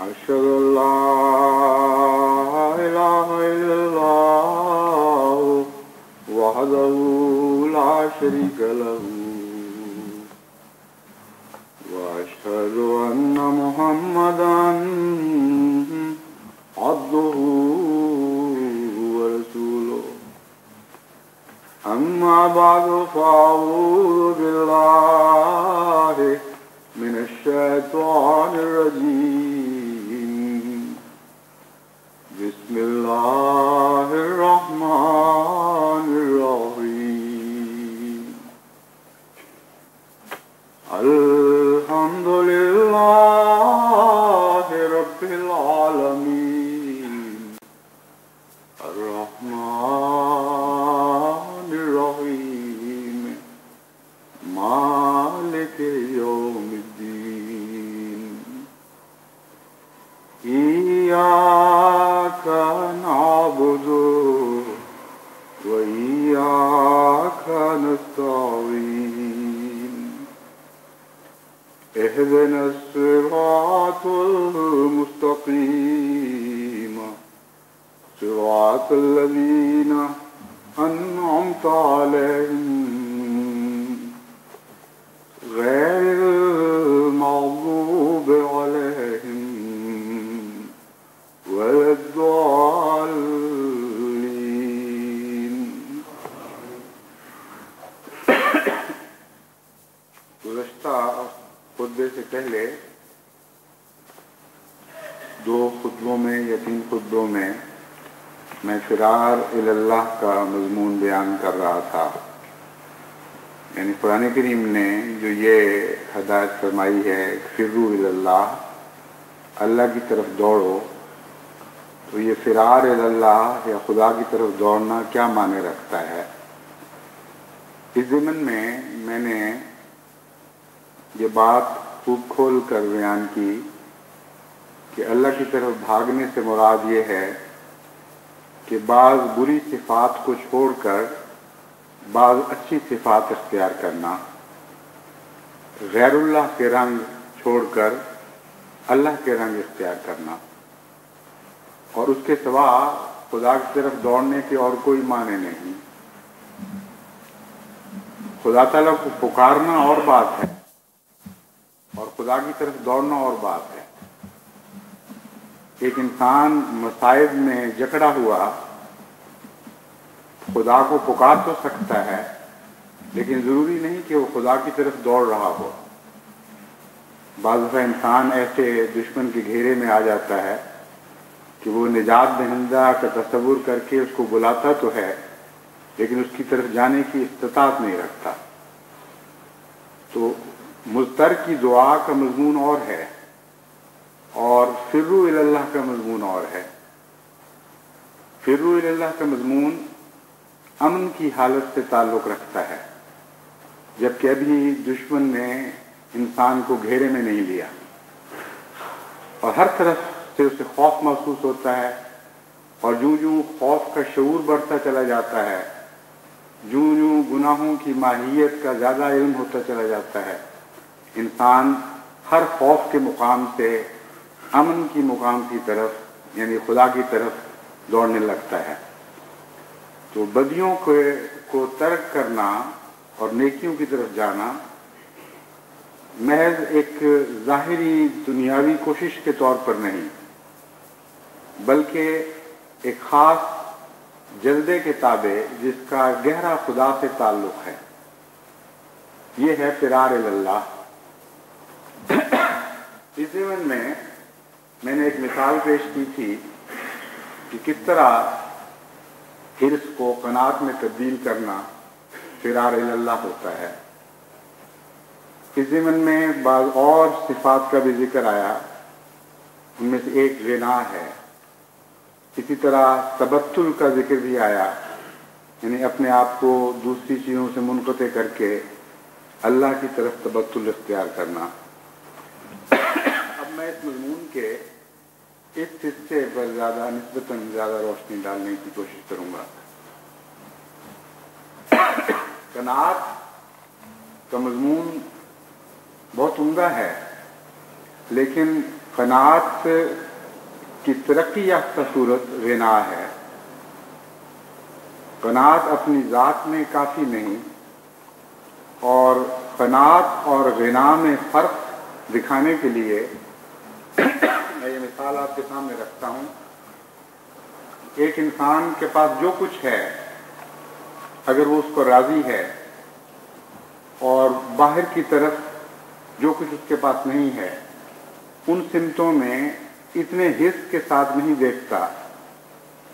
أشهد أن لا إله إلا الله وحده لا شريك له وأشهد أن محمدا عبده ورسوله أما بعد فأعوذ بالله من الشيطان الرجيم بسم الله الرحمن الرحيم الحمد لله رب العالمين الرحمن الرحيم مالك يوم الدين إياك نعبد وإياك نستعين اهدنا الصراط المستقيم صراط الذين أنعمت عليهم غير المغضوب عليهم ولا الضالين. گزشتہ خطبے سے پہلے دو خطبوں میں یا تین خطبوں میں میں فرار اللہ کا مضمون بیان کر رہا تھا. یعنی قرآن کریم نے جو یہ ہدایت فرمائی ہے فروا اللہ، اللہ کی طرف دوڑو، تو یہ فرار اللہ یا خدا کی طرف دوڑنا کیا معنی رکھتا ہے. اس ضمن میں میں نے یہ بات خوب کھول کر بیان کی کہ اللہ کی طرف بھاگنے سے مراد یہ ہے کہ بعض بری صفات کو چھوڑ کر بعض اچھی صفات اختیار کرنا، غیر اللہ کے رنگ چھوڑ کر اللہ کے رنگ اختیار کرنا، اور اس کے سوا خدا کی طرف دوڑنے کے اور کوئی معنی نہیں. خدا تعالیٰ کو پکارنا اور بات ہے اور خدا کی طرف دوڑنا اور بات ہے. ایک انسان مصائب میں جکڑا ہوا خدا کو پکار تو سکتا ہے، لیکن ضروری نہیں کہ وہ خدا کی طرف دوڑ رہا ہو. بعض دفعہ انسان ایسے دشمن کے گھیرے میں آ جاتا ہے کہ وہ نجات دہندہ کا تصور کر کے اس کو بلاتا تو ہے، لیکن اس کی طرف جانے کی استطاعت نہیں رکھتا. تو مضطر کی دعا کا مضمون اور ہے اور فروا اللہ کا مضمون اور ہے. فروا اللہ کا مضمون امن کی حالت سے تعلق رکھتا ہے، جبکہ ابھی دشمن نے انسان کو گھیرے میں نہیں لیا اور ہر طرف سے اسے خوف محسوس ہوتا ہے، اور جوں جوں خوف کا شعور بڑھتا چلا جاتا ہے، جوں جوں گناہوں کی ماہیت کا زیادہ علم ہوتا چلا جاتا ہے، انسان ہر خوف کے مقام سے امن کی مقام کی طرف یعنی خدا کی طرف دوڑنے لگتا ہے. تو بدیوں کو ترک کرنا اور نیکیوں کی طرف جانا محض ایک ظاہری دنیاوی کوشش کے طور پر نہیں، بلکہ ایک خاص جذبے کے تابع جس کا گہرا خدا سے تعلق ہے. یہ ہے فرار اللہ. اس ضمن میں نے ایک مثال پیش کی تھی کہ کس طرح حرص کو قناعت میں تبدیل کرنا فرار اللہ ہوتا ہے. اس ضمن میں بعض اور صفات کا بھی ذکر آیا، ان میں سے ایک غنا ہے. اسی طرح تبتل کا ذکر بھی آیا، یعنی اپنے آپ کو دوسری چیزوں سے منقطع کر کے اللہ کی طرف تبتل اختیار کرنا. اب میں اس مضمون کے اس حصے پر نسبتاً زیادہ روشنی ڈالنے کی کوشش کروں گا. قناعت کا مضمون بہت عمدہ ہے، لیکن قناعت کی ترقی یافتہ صورت غنا ہے. قناعت اپنی ذات میں کافی نہیں، اور قناعت اور غنا میں فرق دکھانے کے لیے میں یہ مثال آپ کے سامنے رکھتا ہوں. ایک انسان کے پاس جو کچھ ہے، اگر وہ اس کو راضی ہے اور باہر کی طرف جو کچھ اس کے پاس نہیں ہے ان سمتوں میں اتنے حس کے ساتھ نہیں دیکھتا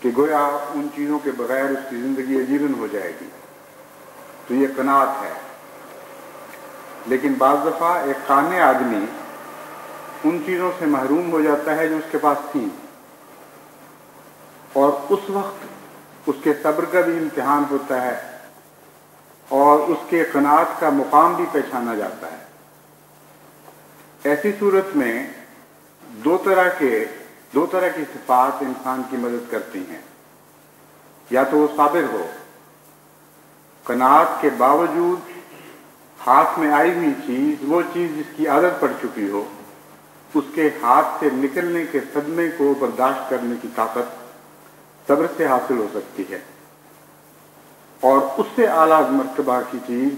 کہ گویا ان چیزوں کے بغیر اس کی زندگی اجیرن ہو جائے گی، تو یہ قناعت ہے. لیکن بعض دفعہ ایک قانع آدمی ان چیزوں سے محروم ہو جاتا ہے جو اس کے پاس تھیں، اور اس وقت اس کے صبر کا بھی امتحان ہوتا ہے اور اس کے قناعت کا مقام بھی پہچانا جاتا ہے. ایسی صورت میں دو طرح کی صفات انسان کی مدد کرتی ہیں. یا تو وہ صابر ہو، قناعت کے باوجود ہاتھ میں آئی ہوئی چیز، وہ چیز جس کی عادت پڑ چکی ہو، اس کے ہاتھ سے نکلنے کے صدمے کو برداشت کرنے کی طاقت صبر سے حاصل ہو سکتی ہے. اور اس سے اعلیٰ مرتبہ کی چیز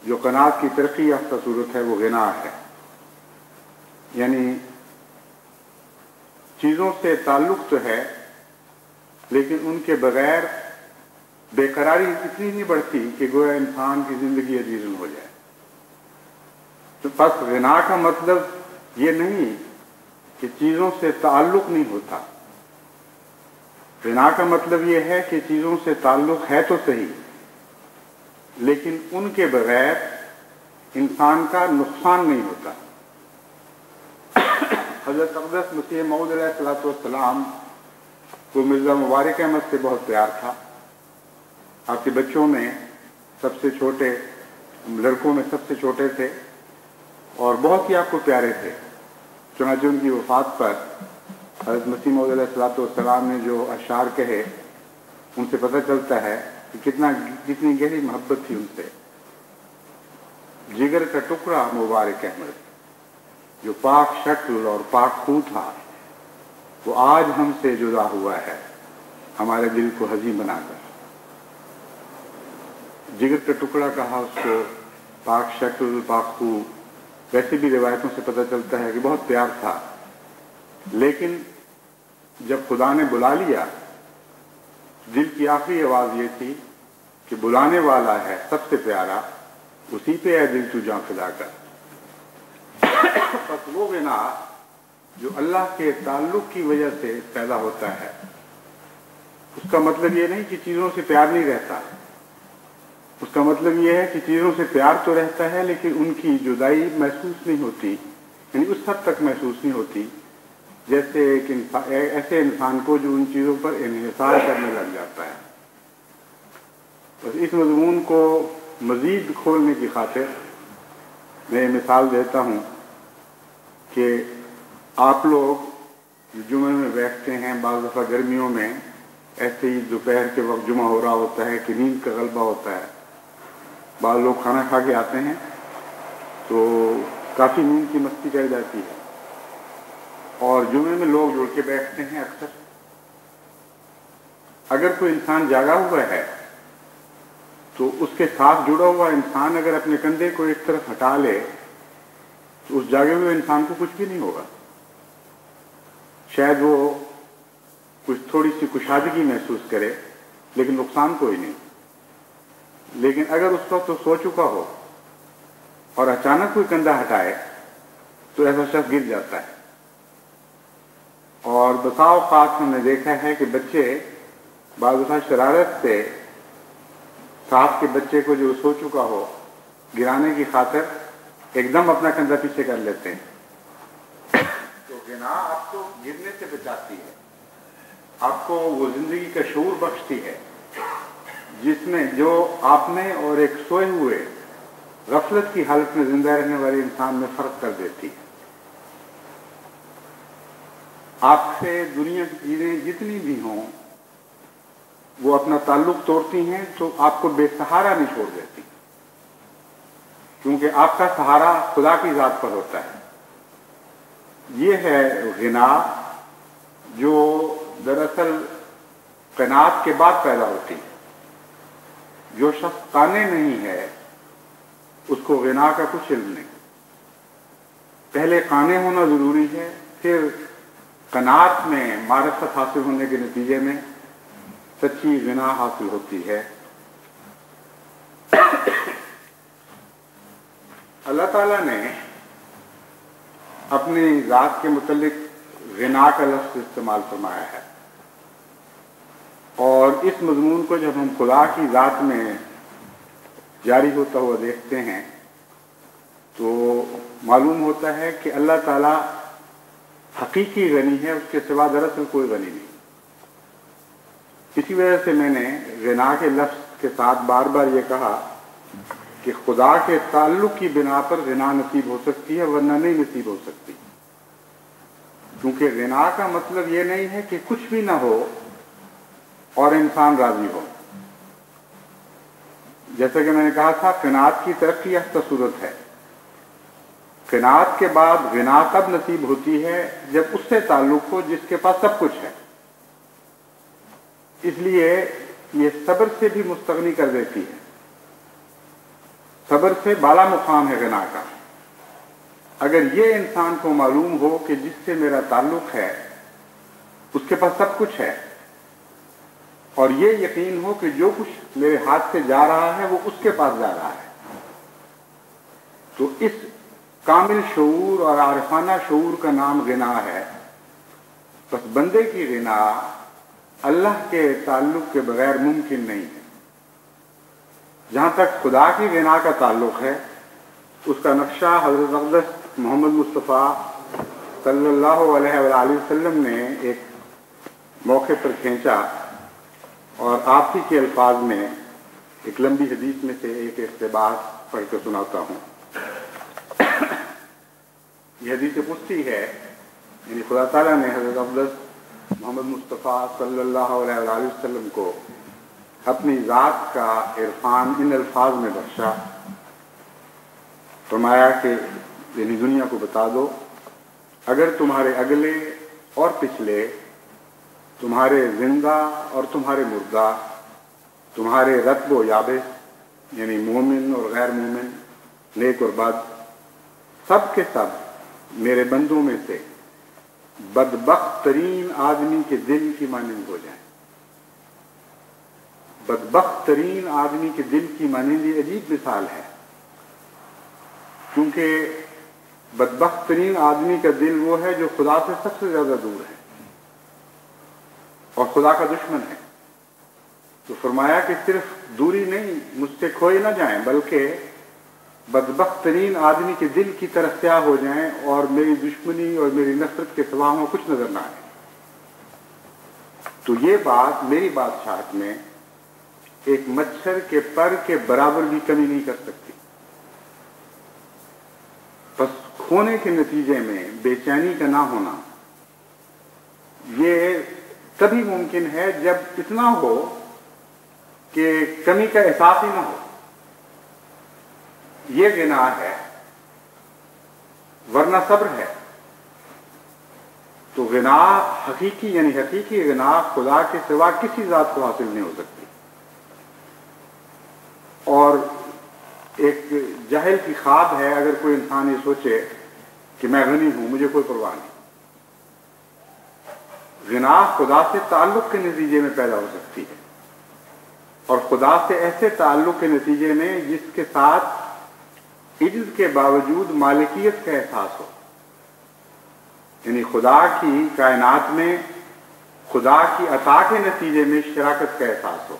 جو قناعت کی ترقی یافتہ صورت ہے وہ غنا ہے. یعنی چیزوں سے تعلق تو ہے لیکن ان کے بغیر بے قراری اتنی نہیں بڑھتی کہ گویا انسان کی زندگی اجیرن ہو جائے. تو پس غنا کا مطلب یہ نہیں کہ چیزوں سے تعلق نہیں ہوتا. غنا کا مطلب یہ ہے کہ چیزوں سے تعلق ہے تو صحیح، لیکن ان کے بغیر انسان کا نقصان نہیں ہوتا. حضرت اقدس مسیح موعود علیہ السلام کو مرزا مبارک احمد سے بہت پیار تھا. آپ کے بچوں میں سب سے چھوٹے، لڑکوں میں سب سے چھوٹے تھے اور بہت ہی آپ کو پیارے تھے. چنانچہ ان کی وفات پر حضرت مسیح موعود علیہ السلام نے جو اشعار کہے ان سے پتہ چلتا ہے کہ کتنی گہری محبت تھی ان سے. جگر کا ٹکڑا مبارک احمد جو پاک شکل اور پاک خوں تھا، وہ آج ہم سے جدا ہوا ہے ہمارے دل کو حزین بنا کر. جگر کا ٹکڑا کہا اس کو، پاک شکل، پاک خوں. ویسے بھی روایتوں سے پتہ چلتا ہے کہ بہت پیار تھا. لیکن جب خدا نے بلا لیا، دل کی آخری آواز یہ تھی کہ بلانے والا ہے سب سے پیارا، اسی پہ ہے دل تو جاں فدا کر. بس وہ غنا جو اللہ کے تعلق کی وجہ سے پیدا ہوتا ہے، اس کا مطلب یہ نہیں کہ چیزوں سے پیار نہیں رہتا. اس کا مطلب یہ ہے کہ چیزوں سے پیار تو رہتا ہے لیکن ان کی جدائی محسوس نہیں ہوتی، یعنی اس حد تک محسوس نہیں ہوتی جیسے ایسے انسان کو جو ان چیزوں پر انحصار کرنے لگ جاتا ہے. بس اس مضمون کو مزید کھولنے کی خاطر میں مثال دیتا ہوں کہ آپ لوگ جمعے میں بیٹھتے ہیں، بعض دفعہ گرمیوں میں ایسے ہی دوپہر کے وقت جمعہ ہو رہا ہوتا ہے کہ نیند کا غلبہ ہوتا ہے. بعض لوگ کھانا کھا کے آتے ہیں تو کافی نیند کی مستی چل جاتی ہے، اور جمعے میں لوگ جڑ کے بیٹھتے ہیں. اکثر اگر کوئی انسان جاگا ہوا ہے تو اس کے ساتھ جڑا ہوا انسان اگر اپنے کندھے کو ایک طرف ہٹا لے تو اس جاگے ہوئے انسان کو کچھ بھی نہیں ہوگا. شاید وہ کچھ تھوڑی سی کشادگی محسوس کرے لیکن نقصان کوئی نہیں. لیکن اگر اس وقت تو سو چکا ہو اور اچانک کوئی کندھا ہٹائے تو ایسا شخص گر جاتا ہے. اور بسا اوقات ہم نے دیکھا ہے کہ بچے بعض دفعہ شرارت سے صاحب کے بچے کو جو سو چکا ہو گرانے کی خاطر ایک دم اپنا کندھا پیچھے کر لیتے ہیں. تو غنا آپ کو گرنے سے بچاتی ہے، آپ کو وہ زندگی کا شعور بخشتی ہے جس میں جو آپ میں اور ایک سوئے ہوئے غفلت کی حالت میں زندہ رہنے والے انسان میں فرق کر دیتی ہے. آپ سے دنیا کی چیزیں جتنی بھی ہوں وہ اپنا تعلق توڑتی ہیں تو آپ کو بے سہارا نہیں چھوڑ دیتی، کیونکہ آپ کا سہارا خدا کی ذات پر ہوتا ہے. یہ ہے غنا جو دراصل قناعت کے بعد پیدا ہوتی ہے. جو شخص قانع نہیں ہے اس کو غنا کا کچھ علم نہیں. پہلے قانع ہونا ضروری ہے، پھر قناعت میں معرفت حاصل ہونے کے نتیجے میں سچی غنا حاصل ہوتی ہے. اللہ تعالیٰ نے اپنی ذات کے متعلق غنا کا لفظ استعمال فرمایا ہے، اور اس مضمون کو جب ہم خدا کی ذات میں جاری ہوتا ہوا دیکھتے ہیں تو معلوم ہوتا ہے کہ اللہ تعالیٰ حقیقی غنی ہے، اس کے سوا دراصل کوئی غنی نہیں. اسی وجہ سے میں نے غنا کے لفظ کے ساتھ بار بار یہ کہا کہ خدا کے تعلق کی بنا پر غنا نصیب ہو سکتی ہے، ورنہ نہیں نصیب ہو سکتی. کیونکہ غنا کا مطلب یہ نہیں ہے کہ کچھ بھی نہ ہو اور انسان راضی ہو. جیسا کہ میں نے کہا تھا، قناعت کی ترقی یافتہ صورت ہے. قناعت کے بعد غنا تب نصیب ہوتی ہے جب اس سے تعلق ہو جس کے پاس سب کچھ ہے. اس لیے یہ صبر سے بھی مستغنی کر دیتی ہے. صبر سے بالا مقام ہے غنا کا. اگر یہ انسان کو معلوم ہو کہ جس سے میرا تعلق ہے اس کے پاس سب کچھ ہے، اور یہ یقین ہو کہ جو کچھ میرے ہاتھ سے جا رہا ہے وہ اس کے پاس جا رہا ہے، تو اس کامل شعور اور عارفانہ شعور کا نام غنا ہے. بس بندے کی غنا اللہ کے تعلق کے بغیر ممکن نہیں ہے. جہاں تک خدا کی غنا کا تعلق ہے، اس کا نقشہ حضرت اقدس محمد مصطفیٰ صلی اللہ علیہ وآلہ وسلم نے ایک موقع پر کھینچا، اور آپ ہی کے الفاظ میں ایک لمبی حدیث میں سے ایک اقتباس پڑھ کے سناتا ہوں. یہ حدیث پشتی ہے، یعنی خدا تعالیٰ نے حضرت اقدس محمد مصطفیٰ صلی اللہ علیہ وآلہ وسلم کو اپنی ذات کا عرفان ان الفاظ میں بخشا. فرمایا کہ یعنی دنیا کو بتا دو، اگر تمہارے اگلے اور پچھلے، تمہارے زندہ اور تمہارے مردہ، تمہارے رتب و یابس یعنی مومن اور غیر مومن، نیک اور بد، سب کے سب میرے بندوں میں سے بدبخت ترین آدمی کے دل کی مانند ہو جائیں. بدبخت ترین آدمی کے دل کی مانند یہ عجیب مثال ہے، کیونکہ بدبخت ترین آدمی کا دل وہ ہے جو خدا سے سب سے زیادہ دور ہے اور خدا کا دشمن ہے. تو فرمایا کہ صرف دوری نہیں، مجھ سے کھوئے نہ جائیں، بلکہ بدبخت ترین آدمی کے دل کی طرح سیاہ ہو جائیں اور میری دشمنی اور میری نفرت کے سوا ہوں کچھ نظر نہ آئے. تو یہ بات میری بادشاہت میں ایک مچھر کے پر کے برابر بھی کمی نہیں کر سکتی. بس کھونے کے نتیجے میں بے چینی کا نہ ہونا یہ تبھی ممکن ہے جب اتنا ہو کہ کمی کا احساس ہی نہ ہو. یہ غنا ہے، ورنہ صبر ہے. تو غنا حقیقی یعنی حقیقی غنا خدا کے سوا کسی ذات کو حاصل نہیں ہو سکتی. اور ایک جاہل کی خواب ہے اگر کوئی انسان یہ سوچے کہ میں غنی ہوں، مجھے کوئی پرواہ نہیں. غنا خدا سے تعلق کے نتیجے میں پیدا ہو سکتی ہے، اور خدا سے ایسے تعلق کے نتیجے میں جس کے ساتھ عجز کے باوجود مالکیت کا احساس ہو، یعنی خدا کی کائنات میں خدا کی عطا کے نتیجے میں شراکت کا احساس ہو.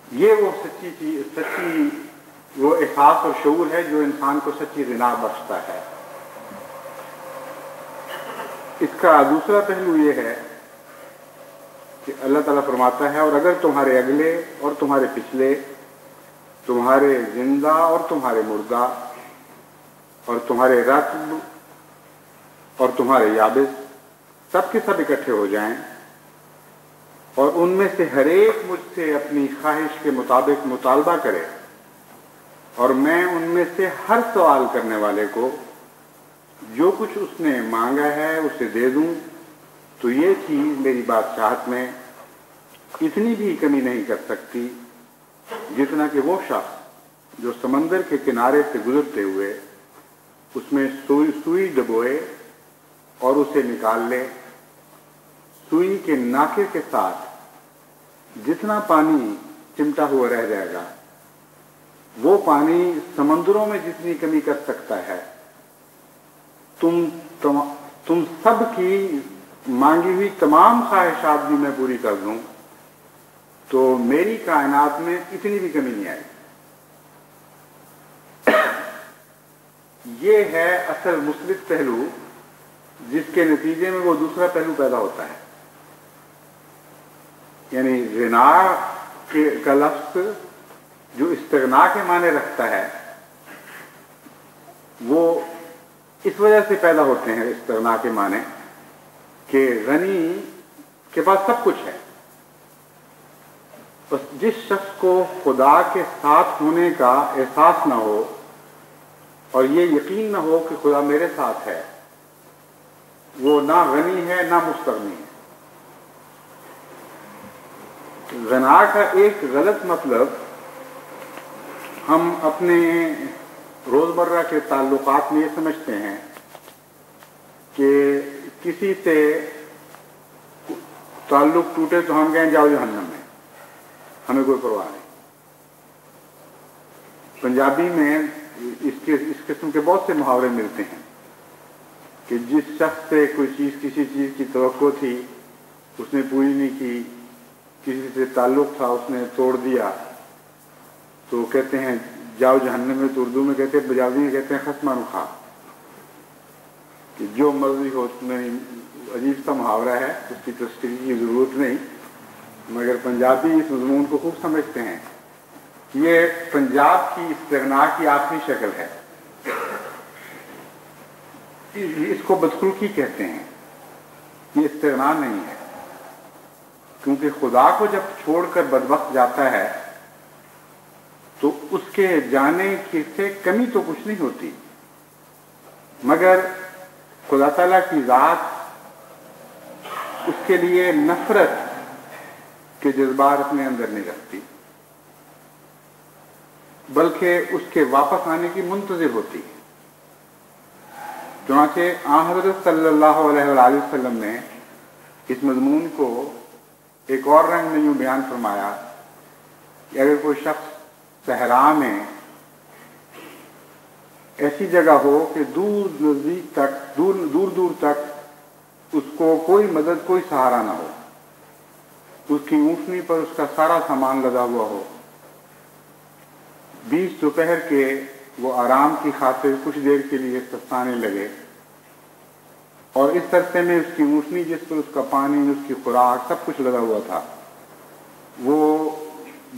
یہ وہ سچی وہ احساس اور شعور ہے جو انسان کو سچی غنا بخشتا ہے. اس کا دوسرا پہلو یہ ہے کہ اللہ تعالیٰ فرماتا ہے، اور اگر تمہارے اگلے اور تمہارے پچھلے، تمہارے زندہ اور تمہارے مردہ، اور تمہارے رتب اور تمہارے یابس، سب کے سب اکٹھے ہو جائیں، اور ان میں سے ہر ایک مجھ سے اپنی خواہش کے مطابق مطالبہ کرے، اور میں ان میں سے ہر سوال کرنے والے کو جو کچھ اس نے مانگا ہے اسے دے دوں تو یہ چیز میری بادشاہت میں اتنی بھی کمی نہیں کر سکتی جتنا کہ وہ شخص جو سمندر کے کنارے سے گزرتے ہوئے اس میں سوئی ڈبوئے اور اسے نکال لے. سوئی کے ناکے کے ساتھ جتنا پانی چمٹا ہوا رہ جائے گا وہ پانی سمندروں میں جتنی کمی کر سکتا ہے تم سب کی مانگی ہوئی تمام خواہشات بھی میں پوری کر دوں تو میری کائنات میں اتنی بھی کمی نہیں آئے. یہ ہے اصل مثبت پہلو جس کے نتیجے میں وہ دوسرا پہلو پیدا ہوتا ہے. یعنی غنا کا لفظ جو استغنا کے معنی رکھتا ہے وہ اس وجہ سے پیدا ہوتے ہیں استغنا کے معنی کہ غنی کے پاس سب کچھ ہے. بس جس شخص کو خدا کے ساتھ ہونے کا احساس نہ ہو اور یہ یقین نہ ہو کہ خدا میرے ساتھ ہے وہ نہ غنی ہے نہ مستغنی ہے. غنا کا ایک غلط مطلب ہم اپنے روزمرہ کے تعلقات میں یہ سمجھتے ہیں کہ کسی سے تعلق ٹوٹے تو ہم کہیں جاؤ جہنم میں، ہمیں کوئی پرواہ نہیں. پنجابی میں اس قسم کے بہت سے محاورے ملتے ہیں کہ جس شخص سے کسی چیز کی توقع تھی اس نے پوری نہیں کی، کسی سے تعلق تھا اس نے توڑ دیا، تو کہتے ہیں جاؤ جہنم میں. تو اردو میں کہتے ہیں، پنجابی میں کہتے ہیں خسمان خواہ، کہ جو مرضی ہو. عجیب سا محاورہ ہے، اس کی تشریح کی ضرورت نہیں، مگر پنجابی اس مضمون کو خوب سمجھتے ہیں. یہ پنجاب کی استغنا کی آخری شکل ہے. اس کو بدخلقی کہتے ہیں، یہ استغنا نہیں ہے. کیونکہ خدا کو جب چھوڑ کر بدبخت جاتا ہے تو اس کے جانے سے کمی تو کچھ نہیں ہوتی، مگر خدا تعالیٰ کی ذات اس کے لیے نفرت کے جذبات اپنے اندر نہیں رکھتی، بلکہ اس کے واپس آنے کی منتظر ہوتی ہے. چنانچہ آن حضرت صلی اللہ علیہ وآلہ وسلم نے اس مضمون کو ایک اور رنگ میں یوں بیان فرمایا کہ اگر کوئی شخص صحرا میں ایسی جگہ ہو کہ دور دور تک اس کو کوئی مدد کوئی سہارا نہ ہو، اس کی اونٹنی پر اس کا سارا سامان لدا ہوا ہو، 20 دوپہر کے وہ آرام کی خاطر کچھ دیر کے لیے سستانے لگے اور اس عرصے میں اس کی اونٹنی جس پر اس کا پانی اس کی خوراک سب کچھ لگا ہوا تھا وہ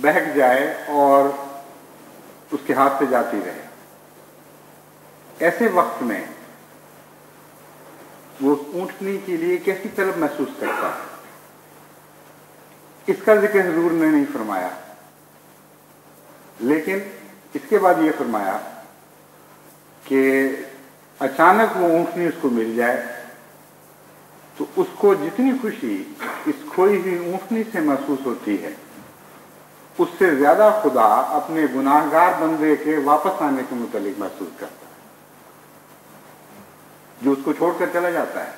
بہک جائے اور اس کے ہاتھ سے جاتی رہے. ایسے وقت میں وہ اونٹنی کے لیے کیسی طلب محسوس کرتا ہے، اس کا ذکر حضور نے نہیں فرمایا، لیکن اس کے بعد یہ فرمایا کہ اچانک وہ اونٹنی اس کو مل جائے تو اس کو جتنی خوشی اس کھوئی ہوئی اونٹنی سے محسوس ہوتی ہے اس سے زیادہ خدا اپنے گناہگار بندے کے واپس آنے کے متعلق محسوس کرتا ہے جو اس کو چھوڑ کر چلا جاتا ہے.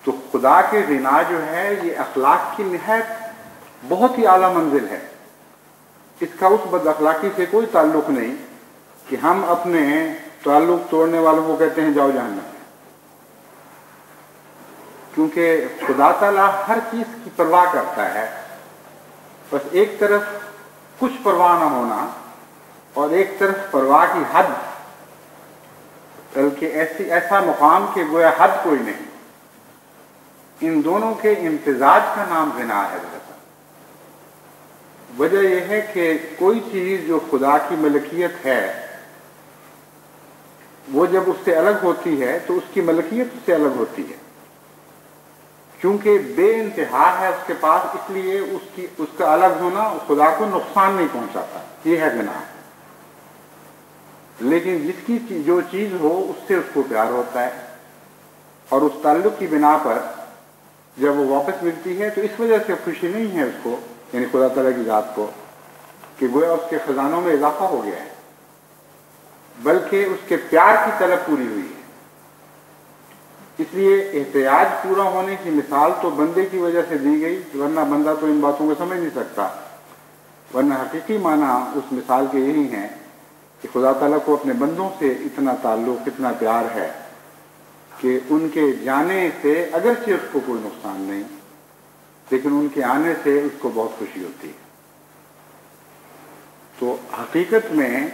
تو خدا کے غنا جو ہے یہ اخلاق کی نہایت بہت ہی اعلیٰ منزل ہے. اس کا اس بد اخلاقی سے کوئی تعلق نہیں کہ ہم اپنے تعلق توڑنے والوں کو کہتے ہیں جاؤ جہنم، کیونکہ خدا تعالیٰ ہر چیز کی پرواہ کرتا ہے. بس ایک طرف کچھ پرواہ نہ ہونا اور ایک طرف پرواہ کی حد، بلکہ ایسا مقام کہ گویا حد کوئی نہیں، ان دونوں کے امتزاج کا نام غنا ہے. وجہ یہ ہے کہ کوئی چیز جو خدا کی ملکیت ہے وہ جب اس سے الگ ہوتی ہے تو اس کی ملکیت اس سے الگ ہوتی ہے، کیونکہ بے انتہا ہے اس کے پاس، اس لیے اس کا الگ ہونا خدا کو نقصان نہیں پہنچاتا. یہ ہے گناہ. لیکن جس کی جو چیز ہو اس سے اس کو پیار ہوتا ہے، اور اس تعلق کی بنا پر جب وہ واپس ملتی ہے تو اس وجہ سے خوشی نہیں ہے اس کو، یعنی خدا تعالیٰ کی ذات کو، کہ گویا اس کے خزانوں میں اضافہ ہو گیا ہے، بلکہ اس کے پیار کی طلب پوری ہوئی ہے۔ اس لیے احتیاج پورا ہونے کی مثال تو بندے کی وجہ سے دی گئی، ورنہ بندہ تو ان باتوں کو سمجھ نہیں سکتا، ورنہ حقیقی معنی اس مثال کے یہی ہیں کہ خدا تعالیٰ کو اپنے بندوں سے اتنا تعلق، اتنا پیار ہے کہ ان کے جانے سے اگرچہ اس کو کوئی نقصان نہیں، لیکن ان کے آنے سے اس کو بہت خوشی ہوتی ہے۔ تو حقیقت میں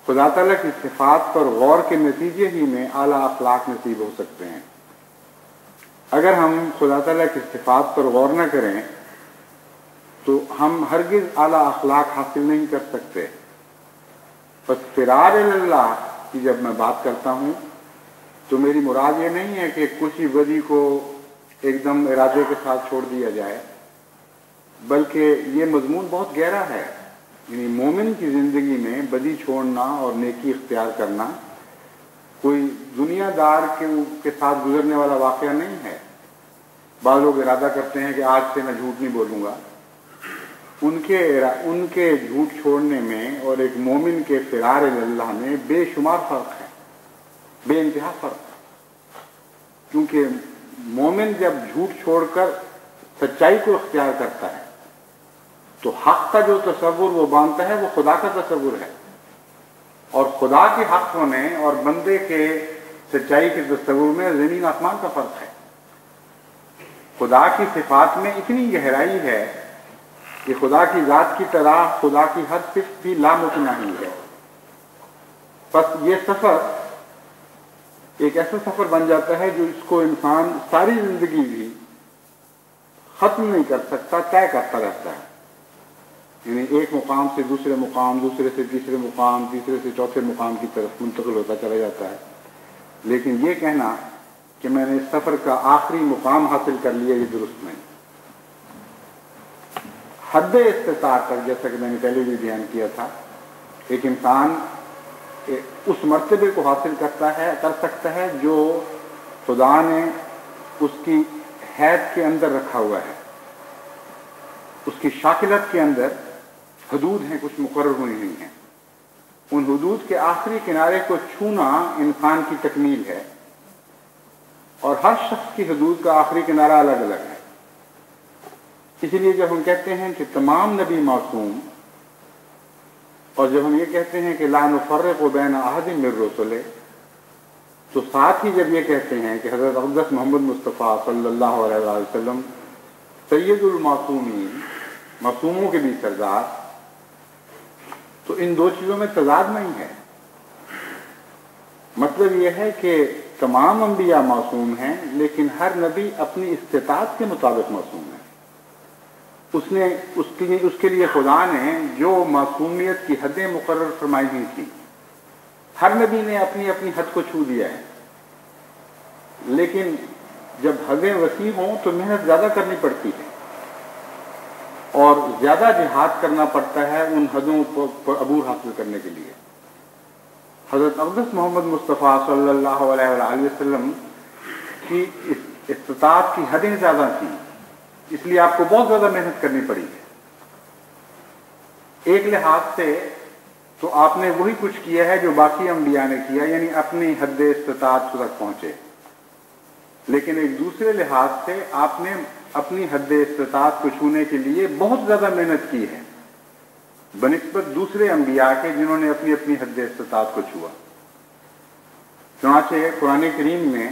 خدا تعالیٰ کی صفات پر غور کے نتیجے ہی میں اعلیٰ اخلاق نصیب ہو سکتے ہیں۔ اگر ہم خدا تعالیٰ کی صفات پر غور نہ کریں تو ہم ہرگز اعلیٰ اخلاق حاصل نہیں کر سکتے۔ بس فرار اللہ کی جب میں بات کرتا ہوں تو میری مراد یہ نہیں ہے کہ کچھ ہی بدی کو ایک دم ارادے کے ساتھ چھوڑ دیا جائے، بلکہ یہ مضمون بہت گہرا ہے۔ یعنی مومن کی زندگی میں بدی چھوڑنا اور نیکی اختیار کرنا کوئی دنیا دار کے ساتھ گزرنے والا واقعہ نہیں ہے۔ بعض لوگ ارادہ کرتے ہیں کہ آج سے میں جھوٹ نہیں بولوں گا۔ ان کے جھوٹ چھوڑنے میں اور ایک مومن کے فرار اللہ میں بے شمار فرق ہے، بے انتہا فرق ہے، کیونکہ مومن جب جھوٹ چھوڑ کر سچائی کو اختیار کرتا ہے تو حق کا جو تصور وہ باندھتا ہے وہ خدا کا تصور ہے، اور خدا کے حق ہونے اور بندے کے سچائی کے تصور میں زمین آسمان کا فرق ہے۔ خدا کی صفات میں اتنی گہرائی ہے کہ خدا کی ذات کی طرح خدا کی ہر صفت بھی لامتناہی ہے۔ بس یہ سفر ایک ایسا سفر بن جاتا ہے جو اس کو انسان ساری زندگی بھی ختم نہیں کر سکتا، طے کرتا رہتا ہے۔ یعنی ایک مقام سے دوسرے مقام، دوسرے سے تیسرے مقام، تیسرے سے چوتھے مقام کی طرف منتقل ہوتا چلا جاتا ہے، لیکن یہ کہنا کہ میں نے اس سفر کا آخری مقام حاصل کر لیا یہ درست نہیں۔ حد استطاعت تک، جیسا کہ میں نے پہلے بھی بیان کیا تھا، ایک انسان اس مرتبے کو حاصل کر سکتا ہے جو خدا نے اس کی حید کے اندر رکھا ہوا ہے۔ اس کی شاکلت کے اندر حدود ہیں، کچھ مقرر ہوئی ہوئی ہیں۔ ان حدود کے آخری کنارے کو چھونا انسان کی تکمیل ہے، اور ہر شخص کی حدود کا آخری کنارہ الگ الگ ہے۔ اسی لیے جب ہم کہتے ہیں کہ تمام نبی معصوم، اور جب ہم یہ کہتے ہیں کہ لا نفرق بین احد من رسلہ، تو ساتھ ہی جب یہ کہتے ہیں کہ حضرت اقدس محمد مصطفیٰ صلی اللہ علیہ وسلم سید المعصومین، معصوموں کے بھی سردار، تو ان دو چیزوں میں تضاد نہیں ہے۔ مطلب یہ ہے کہ تمام انبیاء معصوم ہیں، لیکن ہر نبی اپنی استطاعت کے مطابق معصوم ہے۔ اس کے لیے خدا نے جو معصومیت کی حدیں مقرر فرمائی ہوئی تھی، ہر نبی نے اپنی اپنی حد کو چھو دیا ہے، لیکن جب حدیں وسیع ہوں تو محنت زیادہ کرنی پڑتی ہے اور زیادہ جہاد کرنا پڑتا ہے ان حدوں پر عبور حاصل کرنے کے لیے۔ حضرت اقدس محمد مصطفیٰ صلی اللہ علیہ وآلہ وسلم کی استطاعت کی حدیں زیادہ تھیں، اس لیے آپ کو بہت زیادہ محنت کرنی پڑی ہے۔ ایک لحاظ سے تو آپ نے وہی کچھ کیا ہے جو باقی انبیاء نے کیا، یعنی اپنی حد استطاعت تک پہنچے، لیکن ایک دوسرے لحاظ سے آپ نے اپنی حد استطاعت کو چھونے کے لیے بہت زیادہ محنت کی ہے بنسبت دوسرے انبیاء کے جنہوں نے اپنی اپنی حد استطاعت کو چھوا۔ چنانچہ قرآن کریم میں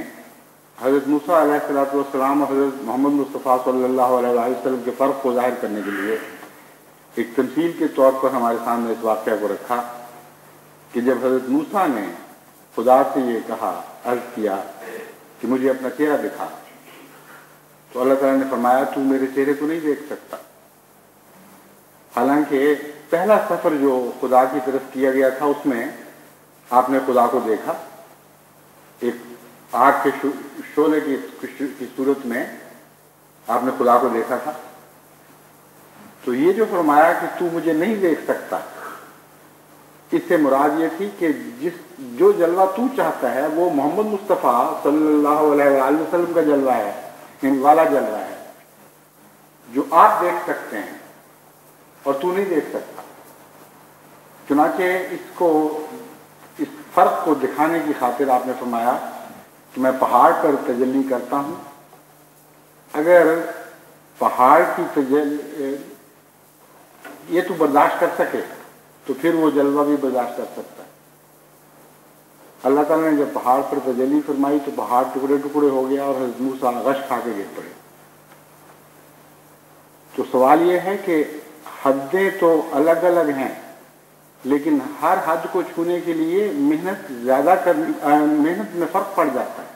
حضرت موسیٰ علیہ السلام اور حضرت محمد مصطفیٰ صلی اللہ علیہ وسلم کے فرق کو ظاہر کرنے کے لیے ایک تمثیل کے طور پر ہمارے سامنے اس واقعہ کو رکھا کہ جب حضرت موسیٰ نے خدا سے یہ کہا، عرض کیا کہ مجھے اپنا چہرہ دکھا، تو اللہ تعالیٰ نے فرمایا تو میرے چہرے کو نہیں دیکھ سکتا۔ حالانکہ پہلا سفر جو خدا کی طرف کیا گیا تھا اس میں آپ نے خدا کو دیکھا، ایک آگ کے شعلے کی صورت میں آپ نے خدا کو دیکھا تھا۔ تو یہ جو فرمایا کہ تو مجھے نہیں دیکھ سکتا، اس سے مراد یہ تھی کہ جو جلوہ تو چاہتا ہے وہ محمد مصطفیٰ صلی اللہ علیہ وآلہ وسلم کا جلوہ ہے، یعنی والا جلوہ ہے جو آپ دیکھ سکتے ہیں اور تو نہیں دیکھ سکتا۔ چنانچہ اس فرق کو دکھانے کی خاطر آپ نے فرمایا کہ میں پہاڑ پر تجلی کرتا ہوں، اگر پہاڑ کی تجلی یہ تو برداشت کر سکے تو پھر وہ جلوہ بھی برداشت کر سکتا ہے۔ اللہ تعالیٰ نے جب پہاڑ پر تجلی فرمائی تو پہاڑ ٹکڑے ٹکڑے ہو گیا اور حضرت موسیٰ غش کھا کے گر پڑے۔ تو سوال یہ ہے کہ حدیں تو الگ الگ ہیں، لیکن ہر حد کو چھونے کے لیے محنت میں فرق پڑ جاتا ہے۔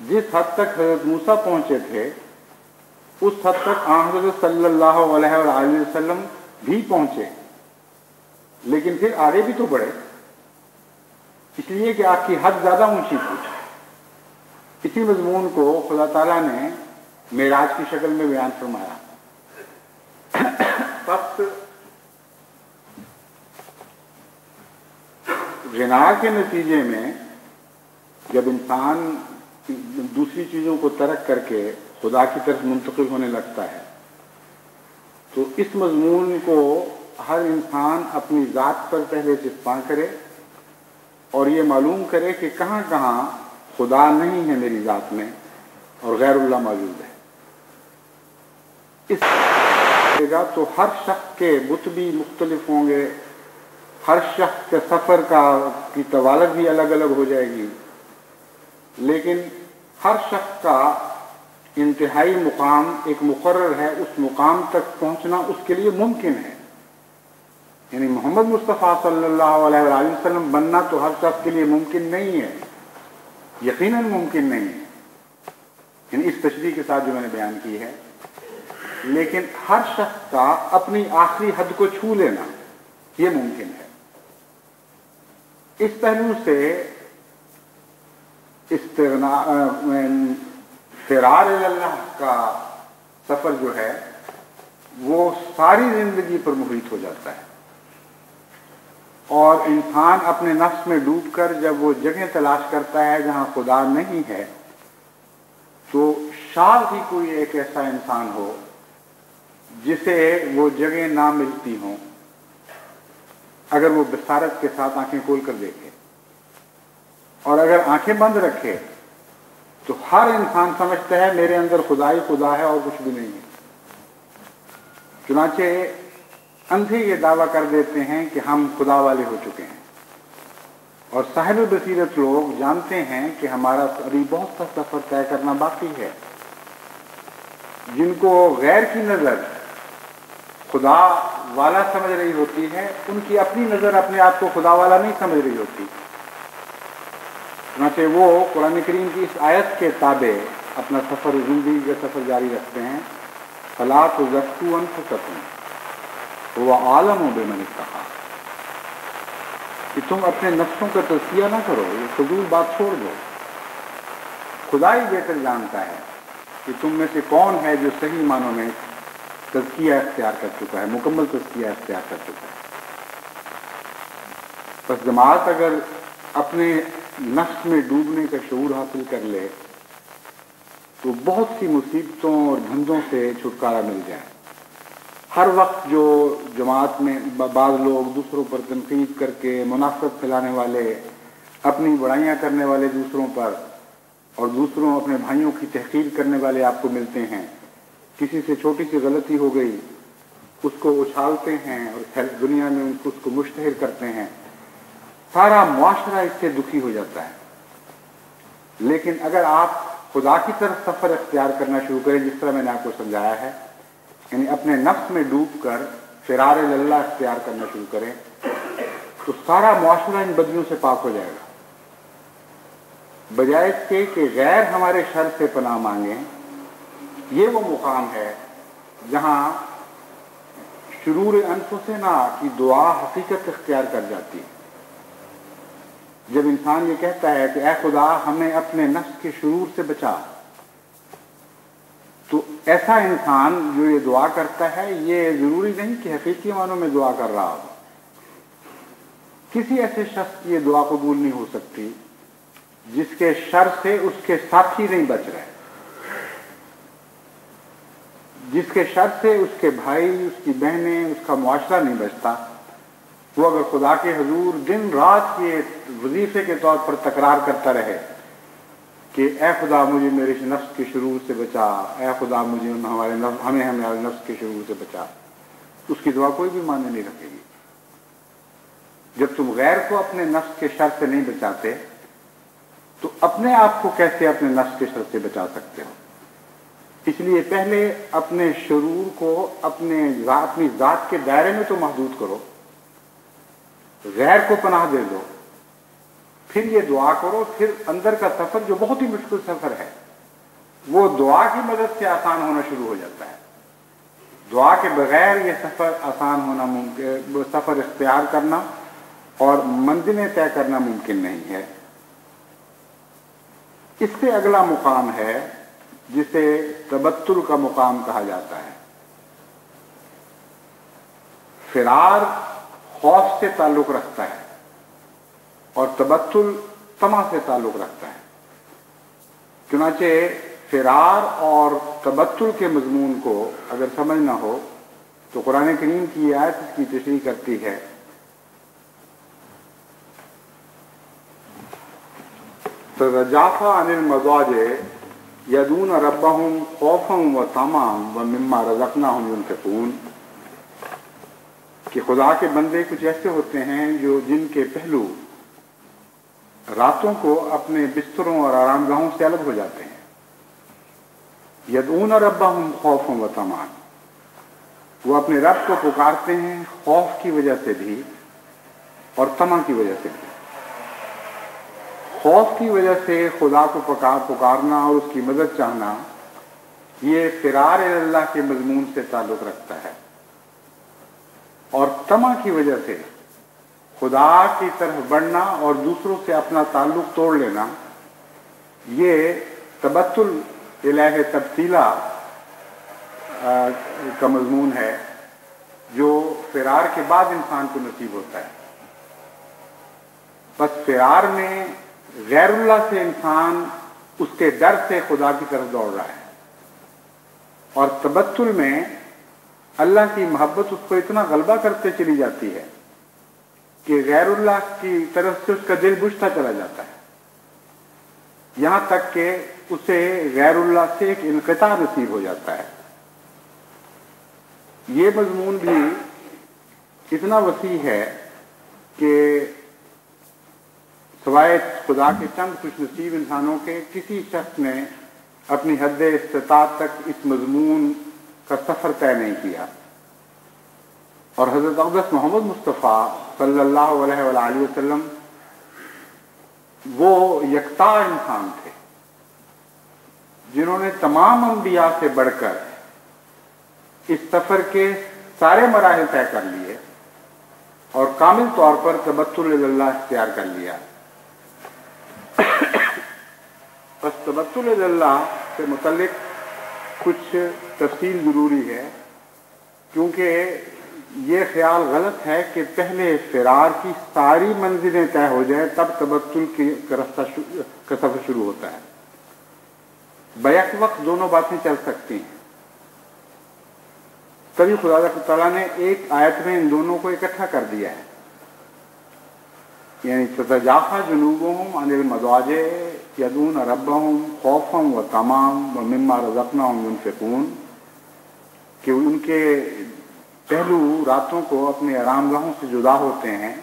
جس حد تک حضرت موسیٰ پہنچے تھے اس حد تک حضرت صلی اللہ علیہ وآلہ وسلم بھی پہنچے، لیکن پھر آگے بھی تو بڑھے، اس لیے کہ آپ کی حد زیادہ اونچی تھی۔ اسی مضمون کو خدا تعالیٰ نے معراج کی شکل میں بیان فرمایا۔ پس غنا کے نتیجے میں جب انسان دوسری چیزوں کو ترک کر کے خدا کی طرف منتقل ہونے لگتا ہے تو اس مضمون کو ہر انسان اپنی ذات پر پہلے چسپاں کرے اور یہ معلوم کرے کہ کہاں کہاں خدا نہیں ہے میری ذات میں اور غیر اللہ موجود ہے۔ اس گا تو ہر شخص کے بت بھی مختلف ہوں گے، ہر شخص کے سفر کی طوالت بھی الگ الگ ہو جائے گی، لیکن ہر شخص کا انتہائی مقام ایک مقرر ہے، اس مقام تک پہنچنا اس کے لیے ممکن ہے۔ یعنی محمد مصطفیٰ صلی اللہ علیہ وآلہ وسلم بننا تو ہر شخص کے لیے ممکن نہیں ہے، یقیناً ممکن نہیں ہے، یعنی اس تشریح کے ساتھ جو میں نے بیان کی ہے، لیکن ہر شخص کا اپنی آخری حد کو چھو لینا یہ ممکن ہے۔ اس پہلو سے فرار اللہ کا سفر جو ہے وہ ساری زندگی پر محیط ہو جاتا ہے، اور انسان اپنے نفس میں ڈوب کر جب وہ جگہ تلاش کرتا ہے جہاں خدا نہیں ہے تو شاید ہی کوئی ایک ایسا انسان ہو جسے وہ جگہ نہ ملتی ہوں اگر وہ بصارت کے ساتھ آنکھیں کھول کر دیکھے، اور اگر آنکھیں بند رکھے تو ہر انسان سمجھتا ہے میرے اندر خدا ہی خدا ہے اور کچھ بھی نہیں ہے۔ چنانچہ اندھے یہ دعویٰ کر دیتے ہیں کہ ہم خدا والے ہو چکے ہیں، اور صاحب بصیرت لوگ جانتے ہیں کہ ہمارا ابھی بہت سا سفر طے کرنا باقی ہے۔ جن کو غیر کی نظر خدا والا سمجھ رہی ہوتی ہے ان کی اپنی نظر اپنے آپ کو خدا والا نہیں سمجھ رہی ہوتی، چنانچہ وہ قرآن کریم کی اس آیت کے تابع اپنا سفر زندگی کا سفر جاری رکھتے ہیں۔ فَلَا تُزَكُّوا أَنفُسَكُمْ هُوَ أَعْلَمُ بِمَنِ اتَّقَىٰ، کہ تم اپنے نفسوں کا تزکیہ نہ کرو، یہ فضول بات چھوڑ دو، خدا ہی بہتر جانتا ہے کہ تم میں سے کون ہے جو صحیح معنوں میں تزکیہ اختیار کر چکا ہے، مکمل تزکیہ اختیار کر چکا ہے۔ پس جماعت اگر اپنے نفس میں ڈوبنے کا شعور حاصل کر لے تو بہت سی مصیبتوں اور دھندوں سے چھٹکارا مل جائے۔ ہر وقت جو جماعت میں بعض لوگ دوسروں پر تنقید کر کے منافقت پھیلانے والے، اپنی بڑائیاں کرنے والے دوسروں پر، اور دوسروں اپنے بھائیوں کی تحقیر کرنے والے آپ کو ملتے ہیں، کسی سے چھوٹی سی غلطی ہو گئی اس کو اچھالتے ہیں اور دنیا میں اس کو مشتہر کرتے ہیں، سارا معاشرہ اس سے دکھی ہو جاتا ہے۔ لیکن اگر آپ خدا کی طرف سفر اختیار کرنا شروع کریں جس طرح میں نے آپ کو سمجھایا ہے، یعنی اپنے نفس میں ڈوب کر فرار اللہ اختیار کرنا شروع کریں تو سارا معاشرہ ان بدیوں سے پاک ہو جائے گا، بجائے اس کے کہ غیر ہمارے شر سے پناہ مانگیں۔ یہ وہ مقام ہے جہاں شرور انفسنا کی دعا حقیقت اختیار کر جاتی ہے۔ جب انسان یہ کہتا ہے کہ اے خدا ہمیں اپنے نفس کے شرور سے بچا، تو ایسا انسان جو یہ دعا کرتا ہے یہ ضروری نہیں کہ حقیقی معنوں میں دعا کر رہا ہو، کسی ایسے شخص کی یہ دعا قبول نہیں ہو سکتی جس کے شر سے اس کے ساتھی نہیں بچ رہے، جس کے شر سے اس کے بھائی، اس کی بہنیں، اس کا معاشرہ نہیں بچتا، وہ اگر خدا کے حضور دن رات یہ وظیفے کے طور پر تکرار کرتا رہے کہ اے خدا مجھے میرے نفس کے شرور سے بچا، اے خدا مجھے ہمارے نفس کے شرور سے بچا، اس کی دعا کوئی بھی معنی نہیں رکھے گی۔ جب تم غیر کو اپنے نفس کے شر سے نہیں بچاتے تو اپنے آپ کو کیسے اپنے نفس کے شر سے بچا سکتے ہو؟ اس لیے پہلے اپنے شرور کو اپنی ذات کے دائرے میں تو محدود کرو، غیر کو پناہ دے دو، پھر یہ دعا کرو، پھر اندر کا سفر جو بہت ہی مشکل سفر ہے وہ دعا کی مدد سے آسان ہونا شروع ہو جاتا ہے۔ دعا کے بغیر یہ سفر آسان ہونا ممکن، سفر اختیار کرنا اور منزلیں طے کرنا ممکن نہیں ہے۔ اس سے اگلا مقام ہے جسے تبتل کا مقام کہا جاتا ہے۔ فرار خوف سے تعلق رکھتا ہے اور تبتل طمع سے تعلق رکھتا ہے۔ چنانچہ فرار اور تبتل کے مضمون کو اگر سمجھنا ہو تو قرآن کریم کی آیت اس کی تشریح کرتی ہے۔ تتجافى عن المضاجع يدعون ربهم خوفا وطمعا ومما رزقناهم ينفقون، کہ خدا کے بندے کچھ ایسے ہوتے ہیں جو جن کے پہلو راتوں کو اپنے بستروں اور آرام گاہوں سے الگ ہو جاتے ہیں۔ یدعون ربهم خوفا وطمعا، وہ اپنے رب کو پکارتے ہیں خوف کی وجہ سے بھی اور طمع کی وجہ سے بھی۔ خوف کی وجہ سے خدا کو پکارنا اور اس کی مدد چاہنا یہ فرار اللہ کے مضمون سے تعلق رکھتا ہے، اور طمع کی وجہ سے خدا کی طرف بڑھنا اور دوسروں سے اپنا تعلق توڑ لینا یہ تبتل الہ تبتیلا کا مضمون ہے جو فرار کے بعد انسان کو نصیب ہوتا ہے۔ بس فرار میں غیر اللہ سے انسان اس کے ڈر سے خدا کی طرف دوڑ رہا ہے، اور تبتل میں اللہ کی محبت اس کو اتنا غلبہ کرتے چلی جاتی ہے کہ غیر اللہ کی طرف سے اس کا دل بجھتا چلا جاتا ہے، یہاں تک کہ اسے غیر اللہ سے ایک انقطاع نصیب ہو جاتا ہے۔ یہ مضمون بھی اتنا وسیع ہے کہ سوائے خدا کے چند خوش نصیب انسانوں کے کسی شخص نے اپنی حد استطاعت تک اس مضمون کا سفر طے نہیں کیا، اور حضرت اقدس محمد مصطفیٰ صلی اللہ علیہ وآلہ وسلم وہ یکتا انسان تھے جنہوں نے تمام انبیاء سے بڑھ کر اس سفر کے سارے مراحل طے کر لیے اور کامل طور پر تبتل اللہ اختیار کر لیا۔ بس تبتل اللہ سے متعلق کچھ تفصیل ضروری ہے، کیونکہ یہ خیال غلط ہے کہ پہلے فرار کی ساری منزلیں طے ہو جائیں تب تبتل کا سفر شروع ہوتا ہے۔ بیک وقت دونوں باتیں چل سکتی ہیں، تبھی خدا تعالیٰ نے ایک آیت میں ان دونوں کو اکٹھا کر دیا ہے، یعنی تتجافى جنوبهم عن المضاجع يدعون ربهم خوفا وطمعا ومما رزقناهم ينفقون، کہ ان کے پہلو راتوں کو اپنے آرام گاہوں سے جدا ہوتے ہیں،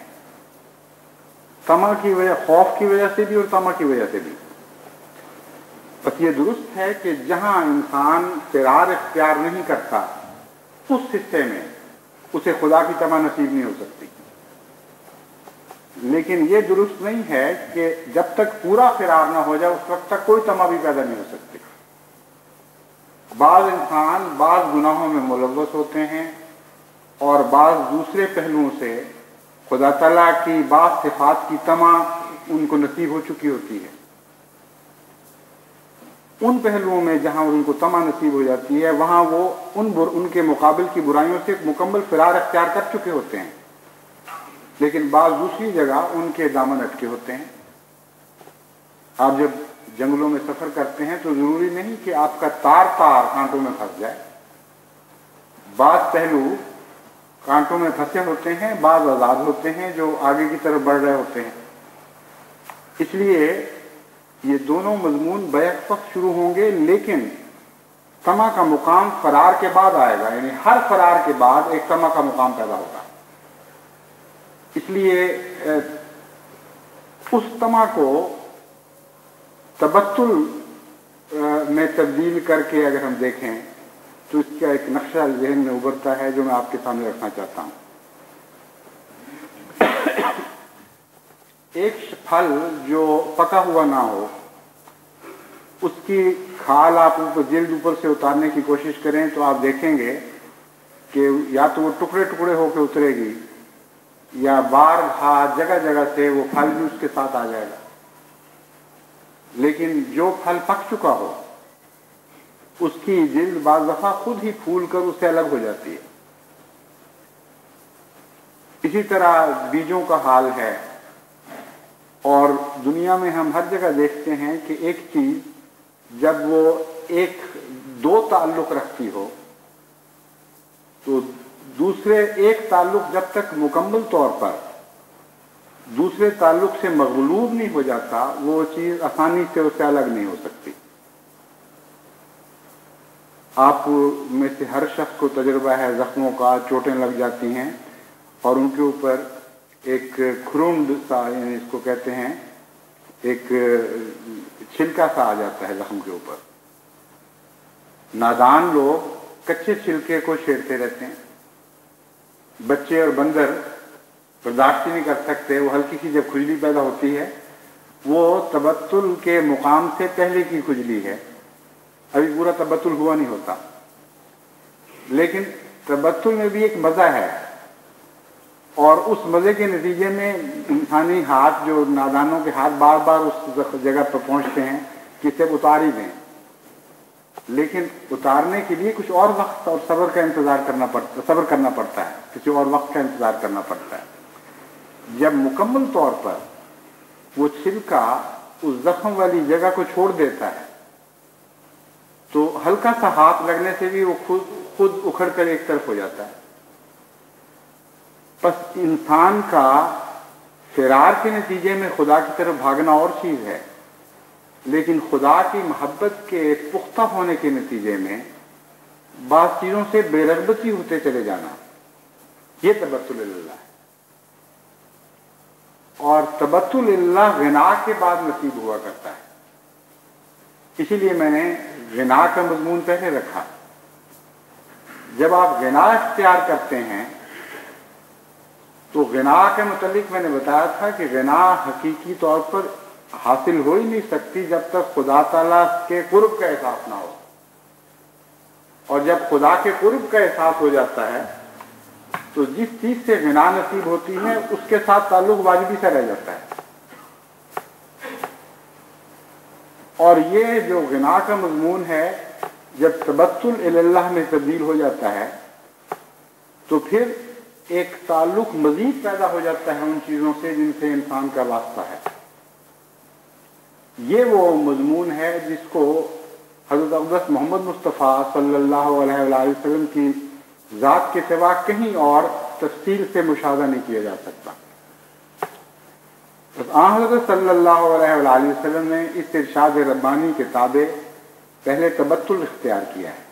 طمع کی وجہ، خوف کی وجہ سے بھی اور طمع کی وجہ سے بھی۔ بس یہ درست ہے کہ جہاں انسان فرار اختیار نہیں کرتا اس حصے میں اسے خدا کی طمع نصیب نہیں ہو سکتی، لیکن یہ درست نہیں ہے کہ جب تک پورا فرار نہ ہو جائے اس وقت تک کوئی طمع بھی پیدا نہیں ہو سکتی۔ بعض انسان بعض گناہوں میں ملوث ہوتے ہیں اور بعض دوسرے پہلوؤں سے خدا تعالیٰ کی بعض صفات کی طمع ان کو نصیب ہو چکی ہوتی ہے۔ ان پہلوؤں میں جہاں ان کو طمع نصیب ہو جاتی ہے وہاں وہ ان کے مقابل کی برائیوں سے ایک مکمل فرار اختیار کر چکے ہوتے ہیں، لیکن بعض دوسری جگہ ان کے دامن اٹکے ہوتے ہیں. آپ جب جنگلوں میں سفر کرتے ہیں تو ضروری نہیں کہ آپ کا تار کانٹوں میں پھنس جائے. بعض پہلو کانٹوں میں پھنسے ہوتے ہیں، بعض آزاد ہوتے ہیں جو آگے کی طرف بڑھ رہے ہوتے ہیں. اس لیے یہ دونوں مضمون بیک وقت شروع ہوں گے، لیکن طمع کا مقام فرار کے بعد آئے گا. یعنی ہر فرار کے بعد ایک طمع کا مقام پیدا ہوگا. اس لیے اس طمع کو تبتل میں تبدیل کر کے اگر ہم دیکھیں تو اس کا ایک نقشہ ذہن میں ابھرتا ہے جو میں آپ کے سامنے رکھنا چاہتا ہوں. ایک پھل جو پکا ہوا نہ ہو، اس کی کھال آپ جلد اوپر سے اتارنے کی کوشش کریں تو آپ دیکھیں گے کہ یا تو وہ ٹکڑے ٹکڑے ہو کے اترے گی، یا بار جگہ جگہ سے وہ پھل بھی اس کے ساتھ آ جائے گا. لیکن جو پھل پک چکا ہو اس کی جلد بعض دفعہ خود ہی پھول کر اس سے الگ ہو جاتی ہے. اسی طرح بیجوں کا حال ہے. اور دنیا میں ہم ہر جگہ دیکھتے ہیں کہ ایک چیز جب وہ دو تعلق رکھتی ہو تو دوسرے ایک تعلق جب تک مکمل طور پر دوسرے تعلق سے مغلوب نہیں ہو جاتا وہ چیز آسانی سے اس سے الگ نہیں ہو سکتی. آپ میں سے ہر شخص کو تجربہ ہے زخموں کا، چوٹیں لگ جاتی ہیں اور ان کے اوپر ایک کھروند سا، یعنی اس کو کہتے ہیں ایک چھلکا سا آ جاتا ہے زخم کے اوپر. نادان لوگ کچے چھلکے کو چھیڑتے رہتے ہیں. بچے اور بندر برداشت نہیں کر سکتے. وہ ہلکی سی جب کھجلی پیدا ہوتی ہے وہ تبتل کے مقام سے پہلے کی کھجلی ہے، ابھی پورا تبتل ہوا نہیں ہوتا. لیکن تبتل میں بھی ایک مزہ ہے، اور اس مزے کے نتیجے میں انسانی ہاتھ، جو نادانوں کے ہاتھ بار بار اس جگہ پر پہنچتے ہیں کہ اسے اتار ہی دیں. لیکن اتارنے کے لیے کچھ اور وقت اور صبر کرنا پڑتا ہے، کسی اور وقت کا انتظار کرنا پڑتا ہے. جب مکمل طور پر وہ چھلکا اس زخم والی جگہ کو چھوڑ دیتا ہے تو ہلکا سا ہاتھ لگنے سے بھی وہ خود اکھڑ کر ایک طرف ہو جاتا ہے. بس انسان کا فرار کے نتیجے میں خدا کی طرف بھاگنا اور چیز ہے، لیکن خدا کی محبت کے پختہ ہونے کے نتیجے میں بعض چیزوں سے بے رغبتی ہوتے چلے جانا، یہ تبتل اللہ ہے. اور تبتل اللہ غنا کے بعد نصیب ہوا کرتا ہے. اسی لیے میں نے غنا کا مضمون پہلے رکھا. جب آپ غنا اختیار کرتے ہیں تو غنا کے متعلق میں نے بتایا تھا کہ غنا حقیقی طور پر حاصل ہو ہی نہیں سکتی جب تک خدا تعالیٰ کے قرب کا احساس نہ ہو. اور جب خدا کے قرب کا احساس ہو جاتا ہے تو جس چیز سے غنا نصیب ہوتی ہے اس کے ساتھ تعلق واجبی سے رہ جاتا ہے. اور یہ جو غنا کا مضمون ہے جب تبتل اللہ میں تبدیل ہو جاتا ہے تو پھر ایک تعلق مزید پیدا ہو جاتا ہے ان چیزوں سے جن سے انسان کا واسطہ ہے. یہ وہ مضمون ہے جس کو حضرت اقدس محمد مصطفیٰ صلی اللہ علیہ وآلہ وسلم کی ذات کے سوا کہیں اور تفصیل سے مشاہدہ نہیں کیا جا سکتا. حضرت صلی اللہ علیہ وآلہ وسلم نے اس ارشاد ربانی کے تابع پہلے تبتل اختیار کیا ہے.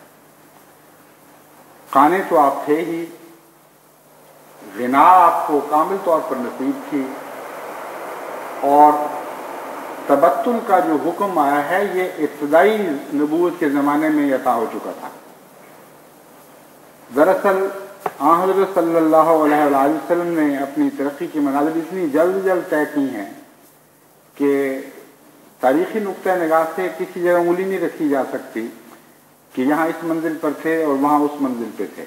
قانے تو آپ تھے ہی، غنا آپ کو کامل طور پر نصیب تھی، اور تبتل کا جو حکم آیا ہے یہ ابتدائی نبوت کے زمانے میں عطا ہو چکا تھا. دراصل حضرت صلی اللہ علیہ وآلہ وسلم نے اپنی ترقی کی منازل اتنی جلد طے کی ہیں کہ تاریخی نقطۂ نگاہ سے کسی جگہ انگلی نہیں رکھی جا سکتی کہ یہاں اس منزل پر تھے اور وہاں اس منزل پہ تھے.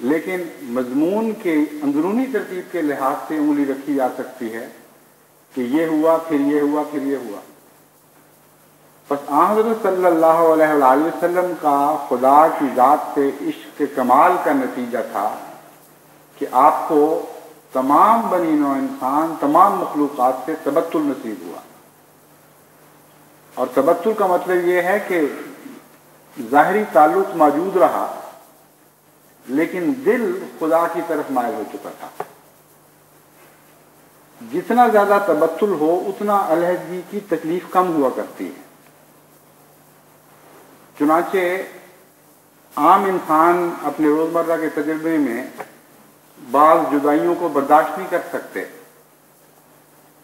لیکن مضمون کے اندرونی ترتیب کے لحاظ سے انگلی رکھی جا سکتی ہے کہ یہ ہوا، پھر یہ ہوا، پھر یہ ہوا. بس حضرت صلی اللہ علیہ وآلہ وسلم کا خدا کی ذات سے عشق کے کمال کا نتیجہ تھا کہ آپ کو تمام بنی نوع انسان، تمام مخلوقات سے تبتل نصیب ہوا. اور تبتل کا مطلب یہ ہے کہ ظاہری تعلق موجود رہا لیکن دل خدا کی طرف مائل ہو چکا تھا. جتنا زیادہ تبتل ہو اتنا علیحدگی کی تکلیف کم ہوا کرتی ہے. چنانچہ عام انسان اپنے روزمرہ کے تجربے میں بعض جدائیوں کو برداشت نہیں کر سکتے،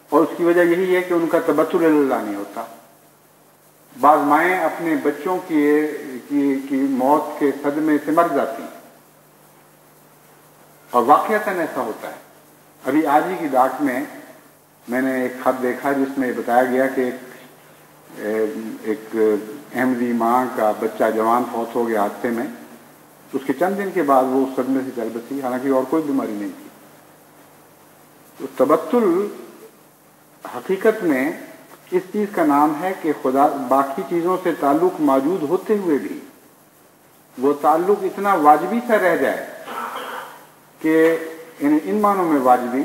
اور اس کی وجہ یہی ہے کہ ان کا تبتل اللہ نہیں ہوتا. بعض مائیں اپنے بچوں کی موت کے صدمے سے مر جاتی ہیں، اور واقعتاً ایسا ہوتا ہے. ابھی آج ہی کی ڈاک میں نے ایک خط دیکھا جس میں بتایا گیا کہ ایک احمدی ماں کا بچہ جوان فوت ہو گیا حادثے میں. اس کے چند دن کے بعد وہ اس صدمے سے چل بسی، حالانکہ اور کوئی بیماری نہیں تھی. تو تبتل حقیقت میں اس چیز کا نام ہے کہ خدا باقی چیزوں سے تعلق موجود ہوتے ہوئے بھی وہ تعلق اتنا واجبی سا رہ جائے کہ یعنی ان معنوں میں واجبی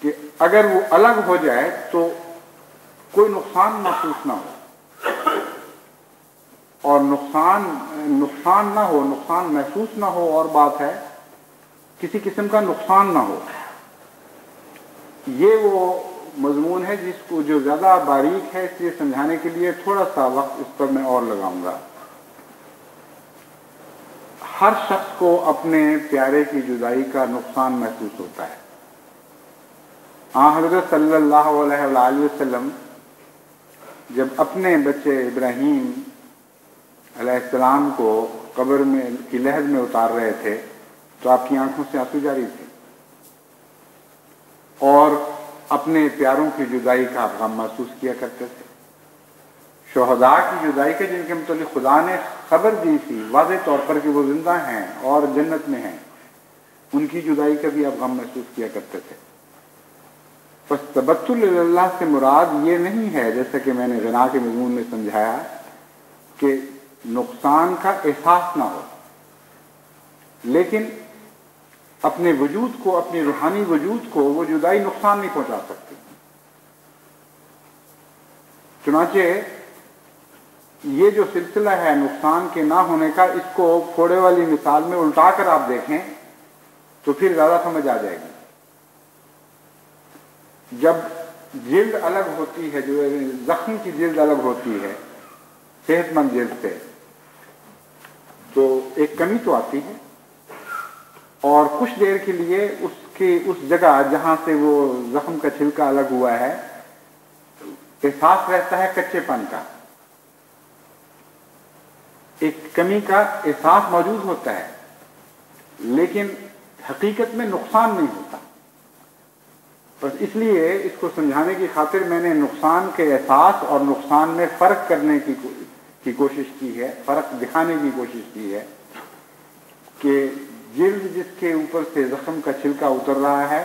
کہ اگر وہ الگ ہو جائے تو کوئی نقصان محسوس نہ ہو، اور نقصان نہ ہو، نقصان محسوس نہ ہو اور بات ہے، کسی قسم کا نقصان نہ ہو. یہ وہ مضمون ہے جس کو جو زیادہ باریک ہے، اس لیے سمجھانے کے لیے تھوڑا سا وقت اس پر میں اور لگاؤں گا. ہر شخص کو اپنے پیارے کی جدائی کا نقصان محسوس ہوتا ہے. حضرت صلی اللہ علیہ وآلہ وسلم جب اپنے بچے ابراہیم علیہ السلام کو قبر میں کی لحد میں اتار رہے تھے تو آپ کی آنکھوں سے آنسو جاری تھے، اور اپنے پیاروں کی جدائی کا آپ غم محسوس کیا کرتے تھے. شہداء کی جدائی کے جن کے متعلق خدا نے خبر دی تھی واضح طور پر کہ وہ زندہ ہیں اور جنت میں ہیں، ان کی جدائی کا بھی آپ غم محسوس کیا کرتے تھے. بس تبتل اللہ سے مراد یہ نہیں ہے، جیسا کہ میں نے غنا کے مضمون میں سمجھایا، کہ نقصان کا احساس نہ ہو، لیکن اپنے وجود کو، اپنی روحانی وجود کو وہ جدائی نقصان نہیں پہنچا سکتی. چنانچہ یہ جو سلسلہ ہے نقصان کے نہ ہونے کا، اس کو پھوڑے والی مثال میں الٹا کر آپ دیکھیں تو پھر زیادہ سمجھ آ جائے گی. جب جلد الگ ہوتی ہے، جو زخم کی جلد الگ ہوتی ہے صحت مند جلد سے، تو ایک کمی تو آتی ہے، اور کچھ دیر کے لیے اس جگہ جہاں سے وہ زخم کا چھلکا الگ ہوا ہے احساس رہتا ہے کچے پن کا، ایک کمی کا احساس موجود ہوتا ہے، لیکن حقیقت میں نقصان نہیں ہوتا. بس اس لیے اس کو سمجھانے کی خاطر میں نے نقصان کے احساس اور نقصان میں فرق کرنے کی کوشش کی ہے، فرق دکھانے کی کوشش کی ہے کہ جلد جس کے اوپر سے زخم کا چھلکا اتر رہا ہے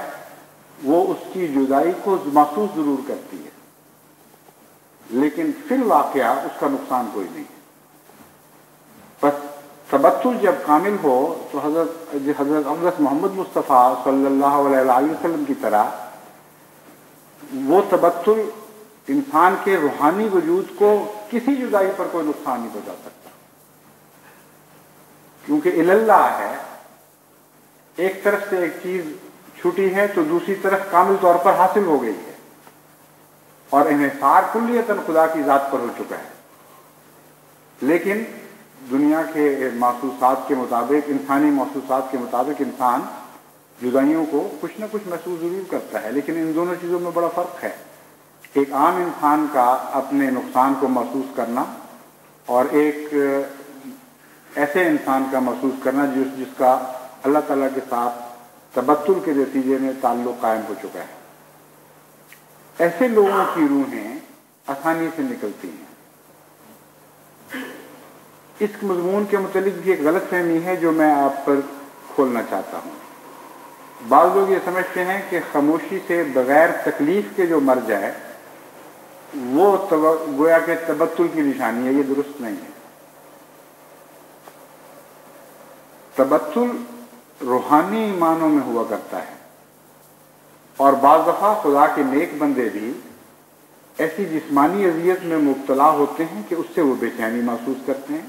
وہ اس کی جدائی کو محسوس ضرور کرتی ہے، لیکن فی الواقعہ اس کا نقصان کوئی نہیں. بس تبتل جب کامل ہو تو حضرت محمد مصطفیٰ صلی اللہ علیہ وآلہ وسلم کی طرح وہ تبتل انسان کے روحانی وجود کو کسی جدائی پر کوئی نقصان نہیں پہنچا سکتا، کیونکہ اللہ ہے. ایک طرف سے ایک چیز چھوٹی ہے تو دوسری طرف کامل طور پر حاصل ہو گئی ہے، اور انحصار کلیتاً خدا کی ذات پر ہو چکا ہے. لیکن دنیا کے محسوسات کے مطابق، انسانی محسوسات کے مطابق انسان جدائیوں کو کچھ نہ کچھ محسوس ضرور کرتا ہے، لیکن ان دونوں چیزوں میں بڑا فرق ہے. ایک عام انسان کا اپنے نقصان کو محسوس کرنا اور ایک ایسے انسان کا محسوس کرنا جس کا اللہ تعالیٰ کے ساتھ تبتل کے نتیجے میں تعلق قائم ہو چکا ہے. ایسے لوگوں کی روحیں آسانی سے نکلتی ہیں. اس مضمون کے متعلق بھی ایک غلط فہمی ہے جو میں آپ پر کھولنا چاہتا ہوں. بعض لوگ یہ سمجھتے ہیں کہ خاموشی سے بغیر تکلیف کے جو مر جائے وہ گویا کہ تبتل کی نشانی ہے. یہ درست نہیں ہے. تبتل روحانی معنوں میں ہوا کرتا ہے، اور بعض دفعہ خدا کے نیک بندے بھی ایسی جسمانی اذیت میں مبتلا ہوتے ہیں کہ اس سے وہ بے چینی محسوس کرتے ہیں،